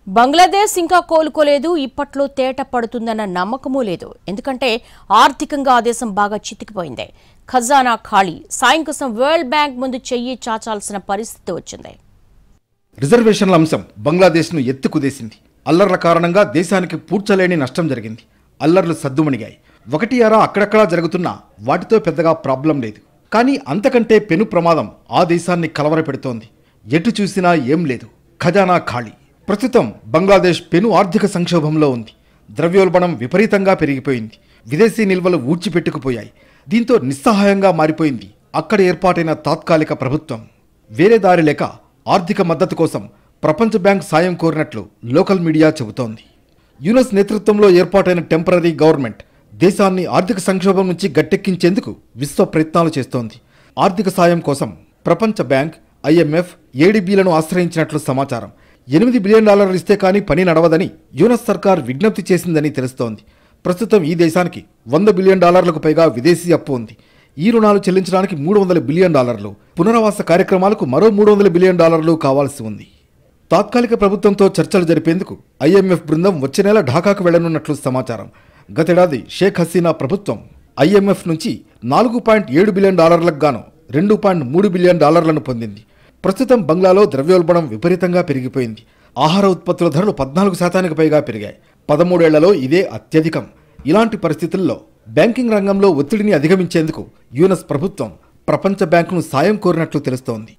బంగ్లాదేశ్ ఇంకా కోలుకోలేదు. ఇప్పట్లో తేట పడుతుందన్న నమ్మకమూ లేదు. ఎందుకంటే ఆర్థికంగా ఆ దేశం బాగా చితికిపోయింది. ఖజానా ఖాళీ. సాయం కోసం వరల్డ్ బ్యాంక్ ముందు చెయ్యి చాచాల్సిన పరిస్థితి వచ్చింది. రిజర్వేషన్ల అంశం బంగ్లాదేశ్ను ఎత్తుకుదేసింది. అల్లర్ల కారణంగా దేశానికి పూడ్చలేని నష్టం జరిగింది. అల్లర్లు సద్దుమణిగాయి. ఒకటి అరా అక్కడక్కడా జరుగుతున్నా వాటితో పెద్దగా ప్రాబ్లం లేదు. కానీ అంతకంటే పెను ప్రమాదం ఆ దేశాన్ని కలవరపెడుతోంది. ఎటు చూసినా ఏం లేదు, ఖజానా ఖాళీ. ప్రస్తుతం బంగ్లాదేశ్ పెను ఆర్థిక సంక్షోభంలో ఉంది. ద్రవ్యోల్బణం విపరీతంగా పెరిగిపోయింది. విదేశీ నిల్వలు ఊడ్చిపెట్టుకుపోయాయి. దీంతో నిస్సహాయంగా మారిపోయింది అక్కడ ఏర్పాటైన తాత్కాలిక ప్రభుత్వం. వేరే దారి లేక ఆర్థిక మద్దతు కోసం ప్రపంచ బ్యాంక్ సాయం కోరినట్లు లోకల్ మీడియా చెబుతోంది. యూనస్ నేతృత్వంలో ఏర్పాటైన టెంపరరీ గవర్నమెంట్ దేశాన్ని ఆర్థిక సంక్షోభం నుంచి గట్టెక్కించేందుకు విశ్వ ప్రయత్నాలు చేస్తోంది. ఆర్థిక సాయం కోసం ప్రపంచ బ్యాంక్, IMF, ADBలను ఆశ్రయించినట్లు సమాచారం. $8 బిలియన్ ఇస్తే కానీ పని నడవదని యూనస్ సర్కార్ విజ్ఞప్తి చేసిందని తెలుస్తోంది. ప్రస్తుతం ఈ దేశానికి $100 బిలియన్ పైగా విదేశీ అప్పు ఉంది. ఈ రుణాలు చెల్లించడానికి $300 బిలియన్, పునరావాస కార్యక్రమాలకు మరో $300 బిలియన్ కావాల్సి ఉంది. తాత్కాలిక ప్రభుత్వంతో చర్చలు జరిపేందుకు IMF బృందం వచ్చే నెల ఢాకాకు వెళ్లనున్నట్లు సమాచారం. గతేడాది షేక్ హసీనా ప్రభుత్వం IMF నుంచి $4.7 బిలియన్ గాను $2.3 బిలియన్ పొందింది. ప్రస్తుతం బంగ్లాలో ద్రవ్యోల్బణం విపరీతంగా పెరిగిపోయింది. ఆహార ఉత్పత్తుల ధరలు 14% పైగా పెరిగాయి. 13 ఏళ్లలో ఇదే అత్యధికం. ఇలాంటి పరిస్థితుల్లో బ్యాంకింగ్ రంగంలో ఒత్తిడిని అధిగమించేందుకు యూనస్ ప్రభుత్వం ప్రపంచ బ్యాంకును సాయం కోరినట్లు తెలుస్తోంది.